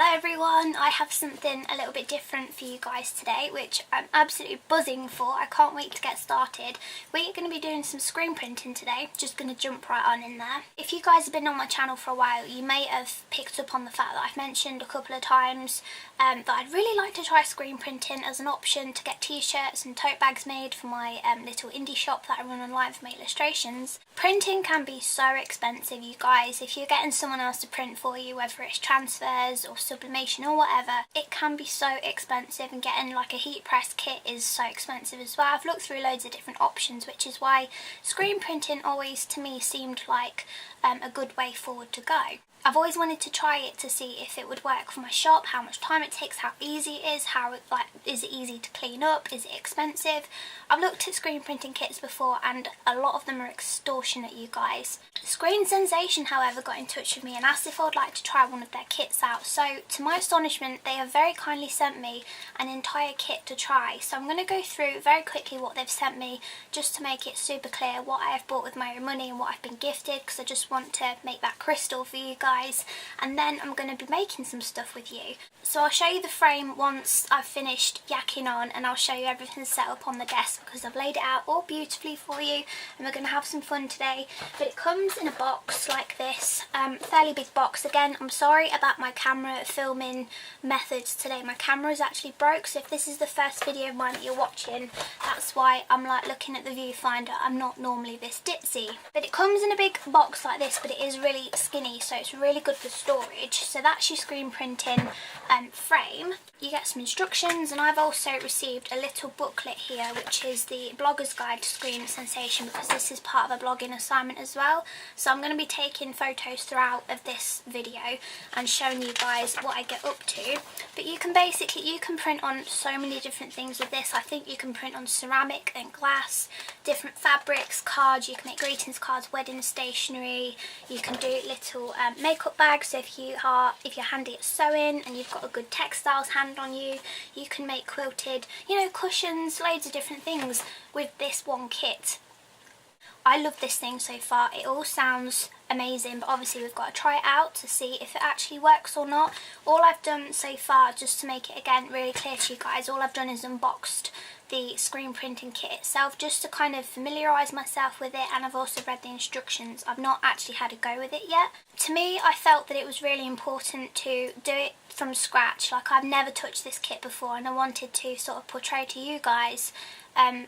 Hello everyone, I have something a little bit different for you guys today, which I'm absolutely buzzing for. I can't wait to get started. We're going to be doing some screen printing today, just going to jump right on in there. If you guys have been on my channel for a while, you may have picked up on the fact that I've mentioned a couple of times that I'd really like to try screen printing as an option to get t-shirts and tote bags made for my little indie shop that I run online for my illustrations. Printing can be so expensive, you guys. If you're getting someone else to print for you, whether it's transfers or sublimation or whatever, it can be so expensive, and getting like a heat press kit is so expensive as well. I've looked through loads of different options, which is why screen printing always to me seemed like a good way forward to go. I've always wanted to try it to see if it would work for my shop, how much time it takes, how easy it is, is it easy to clean up, is it expensive. I've looked at screen printing kits before and a lot of them are extortionate, you guys. Screen Sensation, however, got in touch with me and asked if I would like to try one of their kits out. So to my astonishment, they have very kindly sent me an entire kit to try. So I'm going to go through very quickly what they've sent me, just to make it super clear what I have bought with my own money and what I've been gifted, because I just want to make that crystal for you guys. And then I'm going to be making some stuff with you. So I'll show you the frame once I've finished yakking on, and I'll show you everything set up on the desk because I've laid it out all beautifully for you, and we're going to have some fun today. But it comes in a box like this, fairly big box. Again, I'm sorry about my camera filming methods today. My camera is actually broke, so if this is the first video of mine that you're watching, that's why I'm like looking at the viewfinder. I'm not normally this ditzy. But it comes in a big box like this, but it is really skinny, so it's really good for storage. So that's your screen printing frame. You get some instructions, and I've also received a little booklet here, which is the Blogger's Guide to Screen Sensation, because this is part of a blogging assignment as well. So I'm going to be taking photos throughout of this video and showing you guys what I get up to. But you can print on so many different things with this. I think you can print on ceramic and glass, different fabrics, cards. You can make greetings cards, wedding stationery. You can do little makeup bags. So if you're handy at sewing and you've got a good textiles hand on you, you can make quilted, cushions, loads of different things with this one kit. I love this thing so far. It all sounds amazing, but obviously we've got to try it out to see if it actually works or not. All I've done so far, just to make it again really clear to you guys, all I've done is unboxed the screen printing kit itself, just to kind of familiarise myself with it, and I've also read the instructions. I've not actually had a go with it yet. To me, I felt that it was really important to do it from scratch. Like, I've never touched this kit before, and I wanted to sort of portray to you guys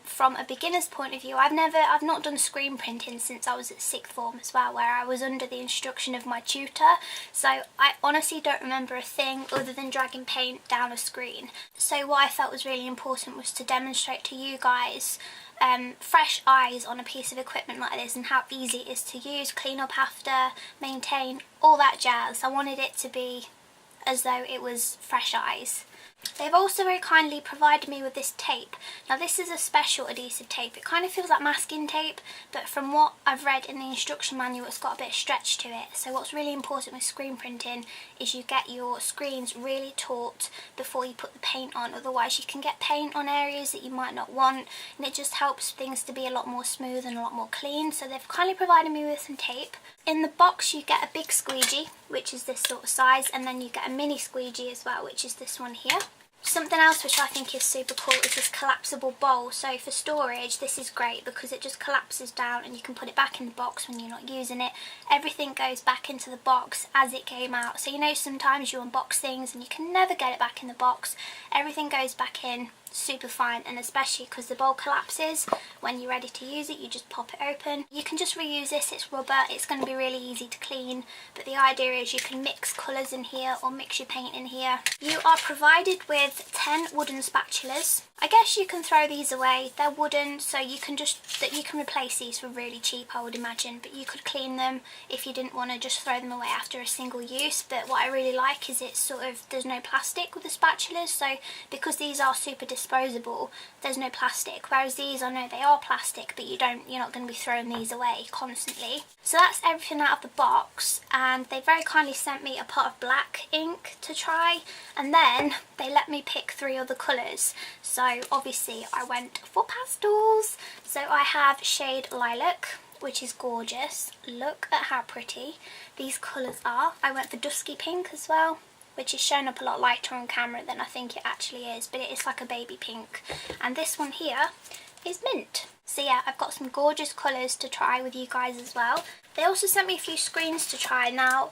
from a beginner's point of view. I've not done screen printing since I was at sixth form as well, where I was under the instruction of my tutor, so I honestly don't remember a thing other than dragging paint down a screen. So what I felt was really important was to demonstrate to you guys fresh eyes on a piece of equipment like this, and how easy it is to use, clean up after, maintain, all that jazz. I wanted it to be as though it was fresh eyes. They've also very kindly provided me with this tape. Now this is a special adhesive tape. It kind of feels like masking tape, but from what I've read in the instruction manual, it's got a bit of stretch to it. So what's really important with screen printing is you get your screens really taut before you put the paint on, otherwise you can get paint on areas that you might not want, and it just helps things to be a lot more smooth and a lot more clean. So they've kindly provided me with some tape. In the box you get a big squeegee, which is this sort of size, and then you get a mini squeegee as well, which is this one here. Something else which I think is super cool is this collapsible bowl. So for storage, this is great because it just collapses down and you can put it back in the box when you're not using it. Everything goes back into the box as it came out. So sometimes you unbox things and you can never get it back in the box. Everything goes back in super fine, and especially because the bowl collapses when you're ready to use it, you just pop it open. You can just reuse this, it's rubber, it's going to be really easy to clean, but the idea is you can mix colours in here or mix your paint in here. You are provided with 10 wooden spatulas. I guess you can throw these away, they're wooden, so you can replace these for really cheap, I would imagine, but you could clean them if you didn't want to just throw them away after a single use. But what I really like is there's no plastic with the spatulas, so because these are super disposable, there's no plastic, whereas these, I know they are plastic, but you're not going to be throwing these away constantly. So that's everything out of the box, and they very kindly sent me a pot of black ink to try, and then they let me pick 3 other colours. So obviously I went for pastels. So I have shade Lilac, which is gorgeous. Look at how pretty these colours are. I went for Dusky Pink as well. which is showing up a lot lighter on camera than I think it actually is, but it is like a baby pink. And this one here is mint. So yeah, I've got some gorgeous colours to try with you guys as well. They also sent me a few screens to try. Now,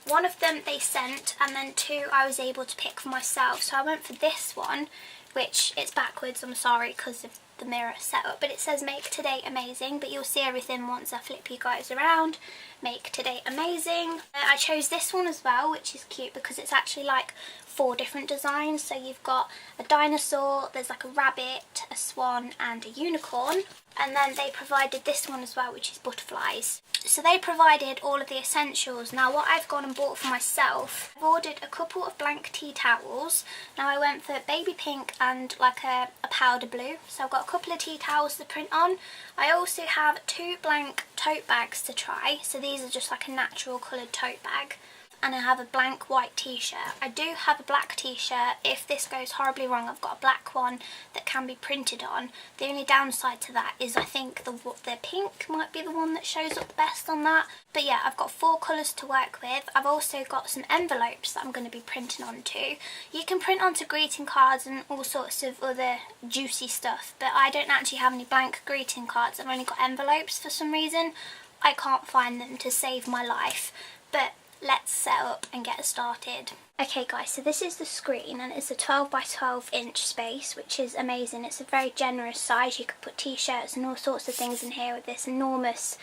one of them they sent, and then two I was able to pick for myself. So I went for this one, which it's backwards, I'm sorry, because of the mirror setup, but it says make today amazing, but you'll see everything once I flip you guys around. Make today amazing. I chose this one as well, which is cute because it's actually like 4 different designs. So you've got a dinosaur, there's like a rabbit, a swan and a unicorn, and then they provided this one as well, which is butterflies. So they provided all of the essentials. Now what I've gone and bought for myself, I've ordered a couple of blank tea towels. Now I went for baby pink and like a powder blue, so I've got a couple of tea towels to print on. I also have 2 blank tote bags to try, so these are just like a natural coloured tote bag. And I have a blank white t-shirt. I do have a black t-shirt. If this goes horribly wrong, I've got a black one that can be printed on. The only downside to that is I think the pink might be the one that shows up best on that. But yeah, I've got 4 colours to work with. I've also got some envelopes that I'm going to be printing onto. You can print onto greeting cards and all sorts of other juicy stuff, but I don't actually have any blank greeting cards. I've only got envelopes for some reason. I can't find them to save my life, but let's set up and get started. Okay guys, so this is the screen and it's a 12 by 12 inch space, which is amazing. It's a very generous size. You could put t-shirts and all sorts of things in here with this enormous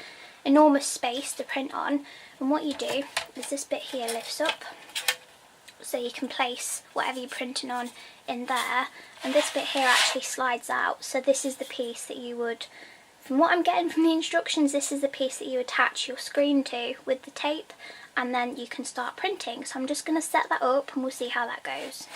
space to print on. And what you do is this bit here lifts up, so you can place whatever you're printing on in there, and this bit here actually slides out. So this is the piece that you would, from what I'm getting from the instructions, this is the piece that you attach your screen to with the tape, and then you can start printing. So I'm just going to set that up and we'll see how that goes.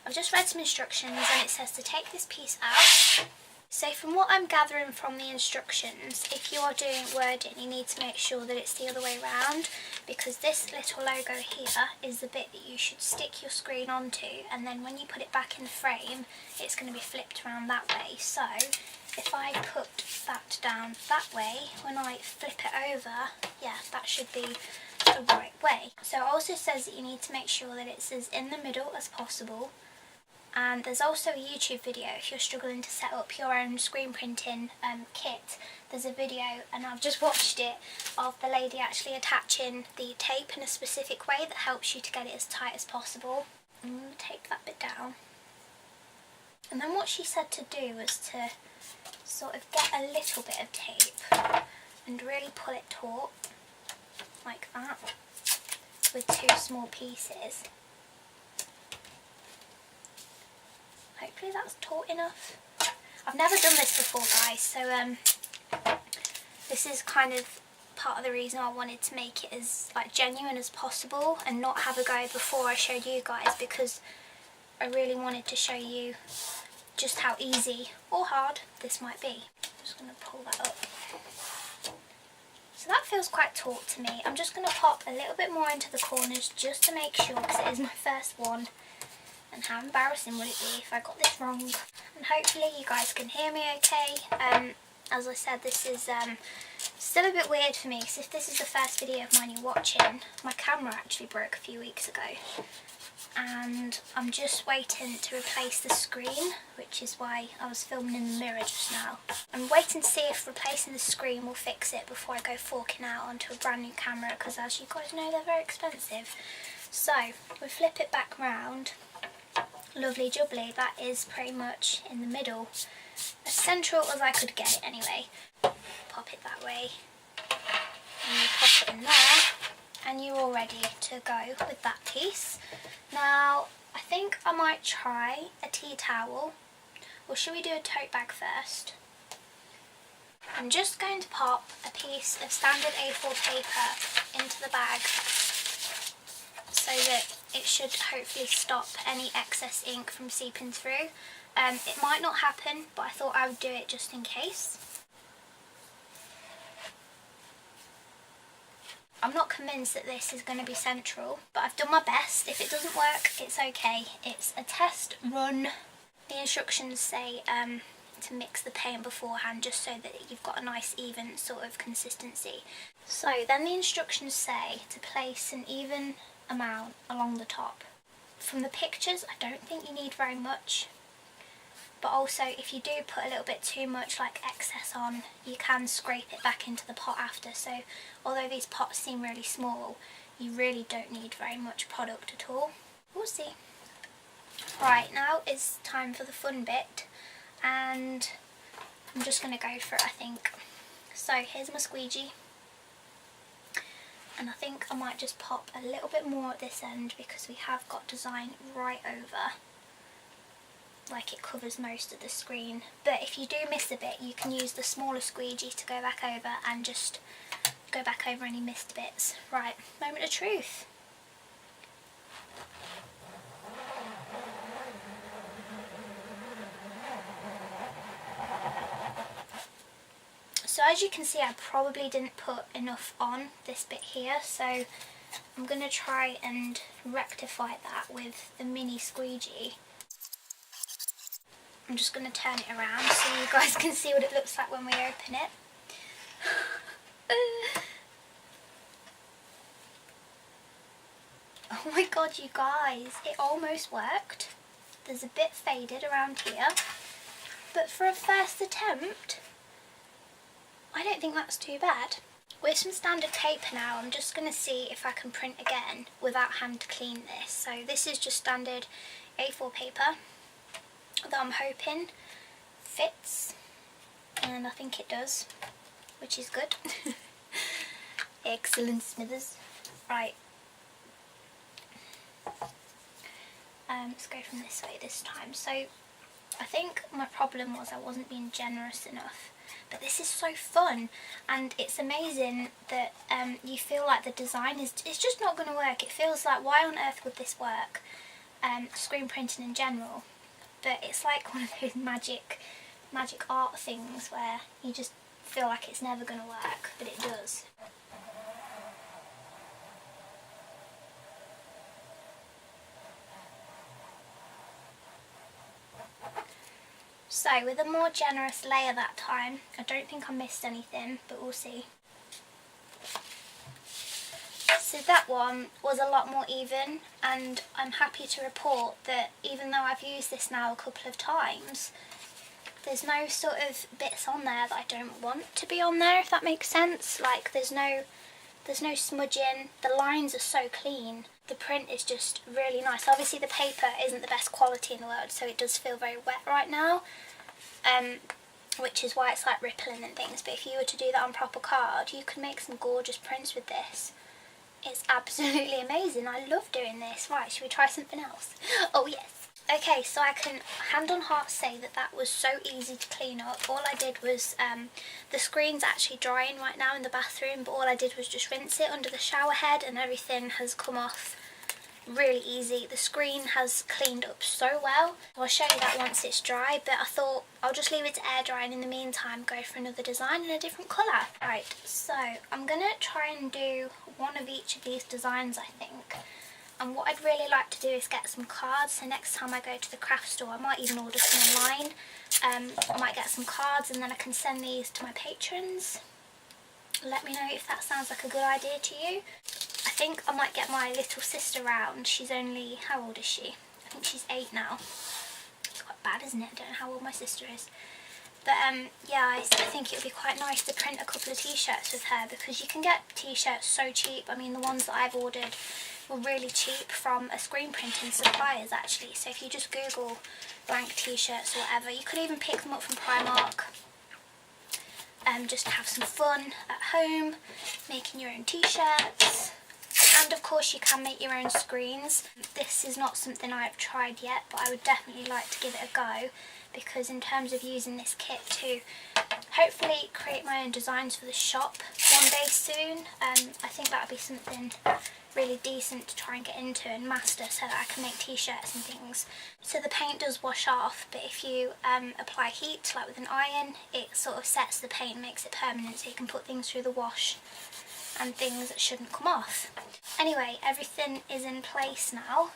I've just read some instructions and it says to take this piece out. So from what I'm gathering from the instructions, if you are doing wording, you need to make sure that it's the other way around, because this little logo here is the bit that you should stick your screen onto, and then when you put it back in the frame, it's going to be flipped around that way. So if I put that down that way, when I flip it over, yeah, that should be the right way. So it also says that you need to make sure that it's as in the middle as possible. And there's also a YouTube video if you're struggling to set up your own screen printing kit. There's a video, and I've just watched it, of the lady actually attaching the tape in a specific way that helps you to get it as tight as possible. I'm going to take that bit down. And then what she said to do was to sort of get a little bit of tape and really pull it taut, like that, with 2 small pieces. Hopefully that's taut enough. I've never done this before guys, so this is kind of part of the reason I wanted to make it as like genuine as possible and not have a go before I showed you guys, because I really wanted to show you just how easy or hard this might be. I'm just going to pull that up. So that feels quite taut to me. I'm just going to pop a little bit more into the corners just to make sure, because it is my first one. And how embarrassing would it be if I got this wrong? And hopefully you guys can hear me okay. As I said, this is still a bit weird for me, because if this is the first video of mine you're watching, my camera actually broke a few weeks ago. And I'm just waiting to replace the screen, which is why I was filming in the mirror just now. I'm waiting to see if replacing the screen will fix it before I go forking out onto a brand new camera, because as you guys know, they're very expensive. So we flip it back round. Lovely jubbly, that is pretty much in the middle, as central as I could get it anyway. Pop it that way, and you pop it in there, and you're all ready to go with that piece. Now, I think I might try a tea towel, or should we do a tote bag first? I'm just going to pop a piece of standard A4 paper into the bag, so that it should hopefully stop any excess ink from seeping through. It might not happen, but I thought I would do it just in case. I'm not convinced that this is going to be central, but I've done my best. If it doesn't work, it's okay. It's a test run. The instructions say to mix the paint beforehand, just so that you've got a nice even sort of consistency. So then the instructions say to place an even amount along the top. from the pictures, I don't think you need very much. But also, if you do put a little bit too much, like excess on, you can scrape it back into the pot after. So although these pots seem really small, you really don't need very much product at all. We'll see. Right, now is time for the fun bit, and I'm just going to go for it, I think. So here's my squeegee, and I think I might just pop a little bit more at this end because we have got design right over, like it covers most of the screen. But if you do miss a bit, you can use the smaller squeegee to go back over and just go back over any missed bits. Right, moment of truth. So as you can see, I probably didn't put enough on this bit here, so I'm going to try and rectify that with the mini squeegee. I'm just going to turn it around so you guys can see what it looks like when we open it. Oh my god, you guys, it almost worked. There's a bit faded around here, but for a first attempt, I don't think that's too bad. With some standard paper now, I'm just going to see if I can print again without having to clean this. So this is just standard A4 paper that I'm hoping fits, and I think it does, which is good. Excellent, Smithers. Right. Let's go from this way this time. So I think my problem was I wasn't being generous enough. But this is so fun, and it's amazing that you feel like the design is, it's just not going to work. It feels like, why on earth would this work? Screen printing in general. But it's like one of those magic art things where you just feel like it's never going to work, but it does. So with a more generous layer that time, I don't think I missed anything, but we'll see. So that one was a lot more even, and I'm happy to report that even though I've used this now a couple of times, there's no sort of bits on there that I don't want to be on there, if that makes sense. Like there's no smudging, the lines are so clean, the print is just really nice. Obviously the paper isn't the best quality in the world, so it does feel very wet right now, which is why it's like rippling and things. But if you were to do that on proper card, you could make some gorgeous prints with this. It's absolutely amazing. I love doing this. Right, should we try something else? Oh yes. Okay, so I can hand on heart say that that was so easy to clean up. All I did was, the screen's actually drying right now in the bathroom, but all I did was just rinse it under the shower head and everything has come off really easy. The screen has cleaned up so well. I'll show you that once it's dry, but I thought I'll just leave it to air dry and in the meantime go for another design in a different colour. Right, so I'm going to try and do one of each of these designs, I think. And what I'd really like to do is get some cards, so next time I go to the craft store I might even order some online. I might get some cards and then I can send these to my patrons. Let me know if that sounds like a good idea to you. I think I might get my little sister round. She's only, how old is she? I think she's 8 now. It's quite bad, isn't it? I don't know how old my sister is. But yeah, I think it would be quite nice to print a couple of t-shirts with her, because you can get t-shirts so cheap. I mean, the ones that I've ordered were really cheap from a screen printing suppliers actually. So if you just Google blank t-shirts or whatever, you could even pick them up from Primark. Just to have some fun at home, making your own t-shirts. And of course you can make your own screens. This is not something I've tried yet, but I would definitely like to give it a go, because in terms of using this kit to hopefully create my own designs for the shop one day soon, I think that would be something really decent to try and get into and master, so that I can make t-shirts and things. So the paint does wash off, but if you apply heat, like with an iron, it sort of sets the paint, makes it permanent, so you can put things through the wash and things that shouldn't come off. Anyway, everything is in place now.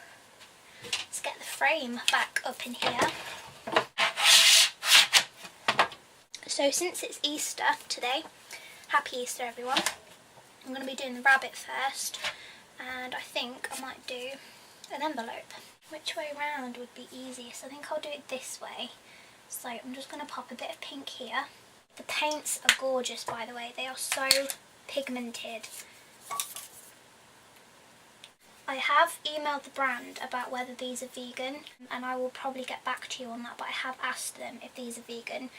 Let's get the frame back up in here. So since it's Easter today, happy Easter everyone, I'm going to be doing the rabbit first, and I think I might do an envelope. which way round would be easiest. I think I'll do it this way. So I'm just going to pop a bit of pink here. The paints are gorgeous, by the way. They are so pigmented. I have emailed the brand about whether these are vegan, and I will probably get back to you on that, but I have asked them if these are vegan.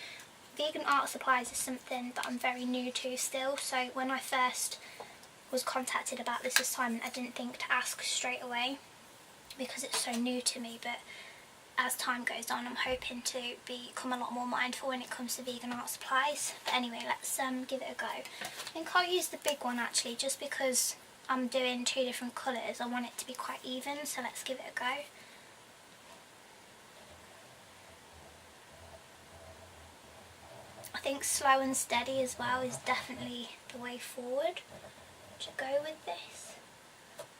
Vegan art supplies is something that I'm very new to still, so when I first was contacted about this assignment, I didn't think to ask straight away because it's so new to me, but as time goes on, I'm hoping to become a lot more mindful when it comes to vegan art supplies. But anyway, let's give it a go. I think I'll use the big one actually, just because I'm doing 2 different colours. I want it to be quite even, so let's give it a go. I think slow and steady as well is definitely the way forward to go with this.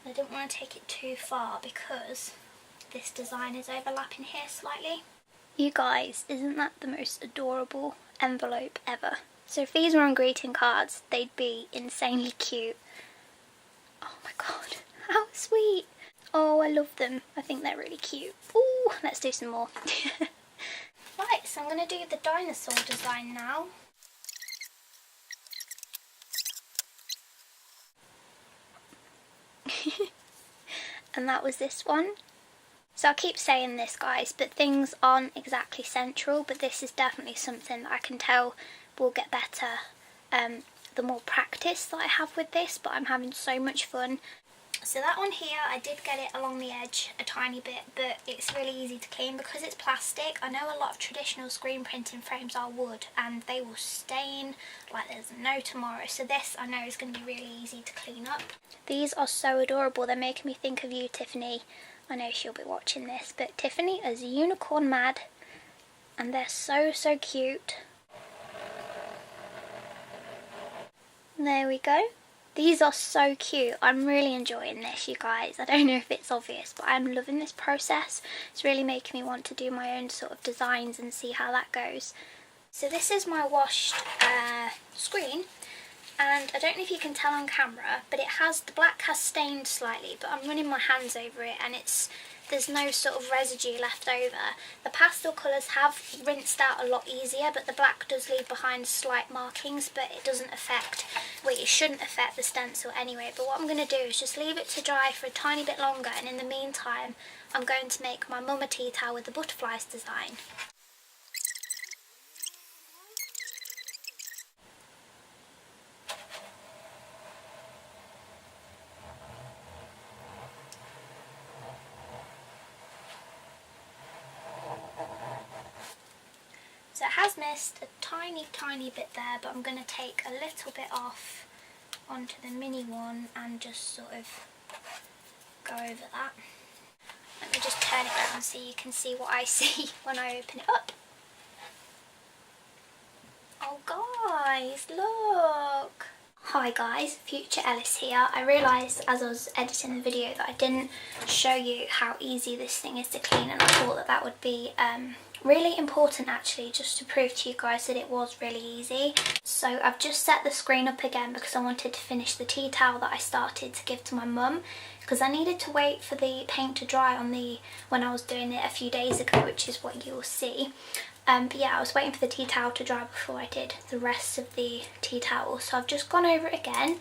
I don't want to take it too far because this design is overlapping here slightly. You guys, isn't that the most adorable envelope ever? So if these were on greeting cards, they'd be insanely cute. Oh my god, how sweet. Oh, I love them. I think they're really cute. Ooh, let's do some more. Right, so I'm going to do the dinosaur design now. And that was this one. So I'll keep saying this, guys, but things aren't exactly central, but this is definitely something that I can tell will get better the more practice that I have with this, but I'm having so much fun. So that one here, I did get it along the edge a tiny bit, but it's really easy to clean because it's plastic. I know a lot of traditional screen printing frames are wood and they will stain like there's no tomorrow, so this I know is going to be really easy to clean up. These are so adorable. They're making me think of you, Tiffany. I know she'll be watching this, but Tiffany is unicorn mad and they're so cute. There we go. These are so cute. I'm really enjoying this, you guys. I don't know if it's obvious, but I'm loving this process. It's really making me want to do my own sort of designs and see how that goes. So this is my washed screen, and I don't know if you can tell on camera, but the black has stained slightly, but I'm running my hands over it and there's no sort of residue left over. The pastel colours have rinsed out a lot easier, but the black does leave behind slight markings, but it doesn't affect, well, it shouldn't affect the stencil anyway. But what I'm going to do is just leave it to dry for a tiny bit longer, and in the meantime I'm going to make my mum a tea towel with the butterflies design. So it has missed a tiny bit there, but I'm going to take a little bit off onto the mini one and just sort of go over that. Let me just turn it around so you can see what I see when I open it up. Oh guys, look! Hi guys, Future Ellis here. I realised as I was editing the video that I didn't show you how easy this thing is to clean, and I thought that would be really important actually, just to prove to you guys that it was really easy. So I've just set the screen up again because I wanted to finish the tea towel that I started to give to my mum, because I needed to wait for the paint to dry on when I was doing it a few days ago, which is what you will see. But yeah, I was waiting for the tea towel to dry before I did the rest of the tea towel. So I've just gone over it again,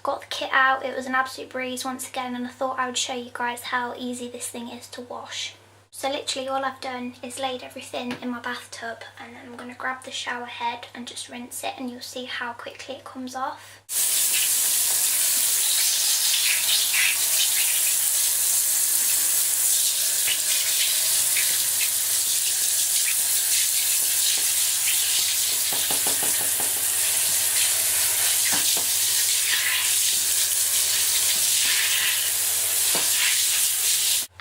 got the kit out. It was an absolute breeze once again, and I thought I would show you guys how easy this thing is to wash. So literally all I've done is laid everything in my bathtub, and then I'm going to grab the shower head and just rinse it, and you'll see how quickly it comes off.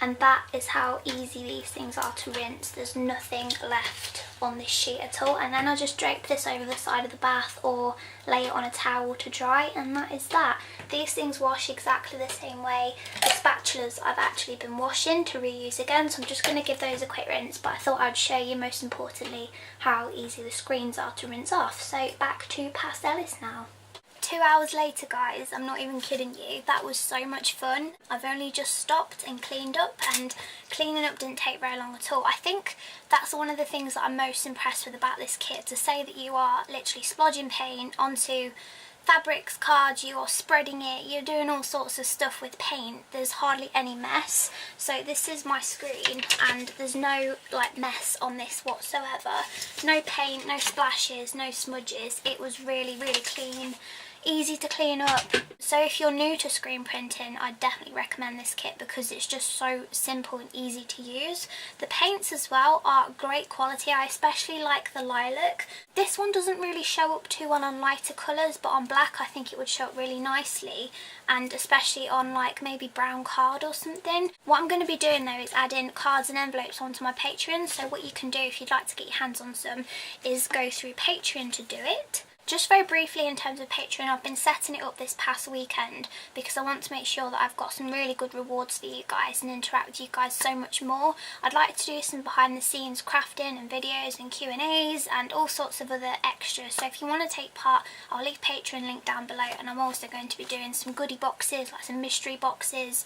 And that is how easy these things are to rinse. There's nothing left on this sheet at all. And then I just drape this over the side of the bath or lay it on a towel to dry, and that is that. These things wash exactly the same way. The spatulas I've actually been washing to reuse again, so I'm just going to give those a quick rinse, but I thought I'd show you most importantly how easy the screens are to rinse off. So back to Past Ellis now. 2 hours later, guys, I'm not even kidding you, that was so much fun. I've only just stopped and cleaned up, and cleaning up didn't take very long at all. I think that's one of the things that I'm most impressed with about this kit, to say that you are literally splodging paint onto fabrics, cards, you are spreading it, you're doing all sorts of stuff with paint. There's hardly any mess. So this is my screen, and there's no like mess on this whatsoever. No paint, no splashes, no smudges. It was really, really clean, easy to clean up. So if you're new to screen printing, I definitely recommend this kit because it's just so simple and easy to use. The paints as well are great quality. I especially like the lilac. This one doesn't really show up too well on lighter colours, but on black I think it would show up really nicely, and especially on like maybe brown card or something. What I'm going to be doing though is adding cards and envelopes onto my Patreon, so what you can do if you'd like to get your hands on some is go through Patreon to do it. Just very briefly in terms of Patreon, I've been setting it up this past weekend because I want to make sure that I've got some really good rewards for you guys and interact with you guys so much more. I'd like to do some behind the scenes crafting and videos and Q&As and all sorts of other extras. So if you want to take part, I'll leave Patreon link down below, and I'm also going to be doing some goodie boxes, like some mystery boxes,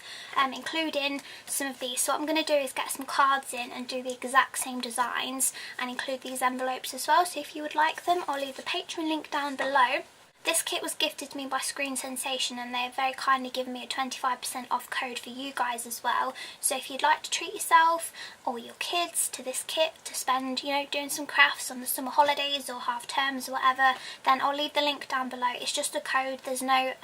including some of these. So what I'm going to do is get some cards in and do the exact same designs and include these envelopes as well. So if you would like them, I'll leave the Patreon link down below. This kit was gifted to me by Screen Sensation, and they have very kindly given me a 25% off code for you guys as well. So if you'd like to treat yourself or your kids to this kit to spend, you know, doing some crafts on the summer holidays or half terms or whatever, then I'll leave the link down below. It's just a code, there's no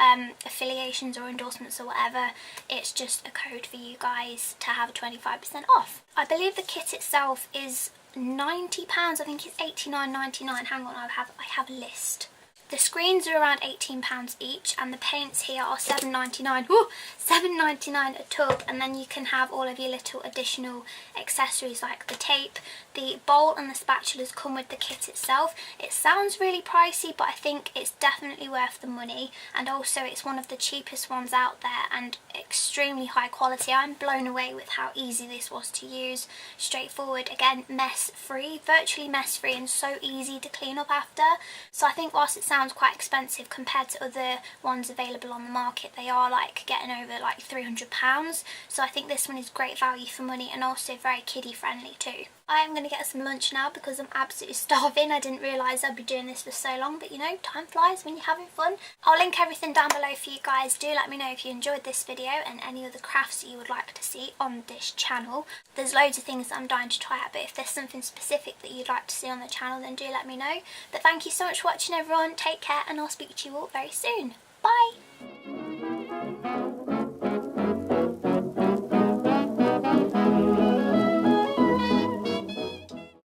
affiliations or endorsements or whatever. It's just a code for you guys to have 25% off. I believe the kit itself is £90. I think it's £89.99. Hang on, I have a list. The screens are around £18 each, and the paints here are £7.99. Ooh, £7.99 a tub, and then you can have all of your little additional accessories like the tape. The bowl and the spatulas come with the kit itself. It sounds really pricey, but I think it's definitely worth the money, and also it's one of the cheapest ones out there and extremely high quality. I'm blown away with how easy this was to use. Straightforward, again, mess free, virtually mess free, and so easy to clean up after. So I think whilst it sounds quite expensive compared to other ones available on the market, they are like getting over like £300. So I think this one is great value for money and also very kiddie friendly too. I am going to get some lunch now because I'm absolutely starving. I didn't realise I'd be doing this for so long, but you know, time flies when you're having fun. I'll link everything down below for you guys. Do let me know if you enjoyed this video and any other crafts that you would like to see on this channel. There's loads of things that I'm dying to try out, but if there's something specific that you'd like to see on the channel, then do let me know. But thank you so much for watching, everyone. Take care, and I'll speak to you all very soon. Bye!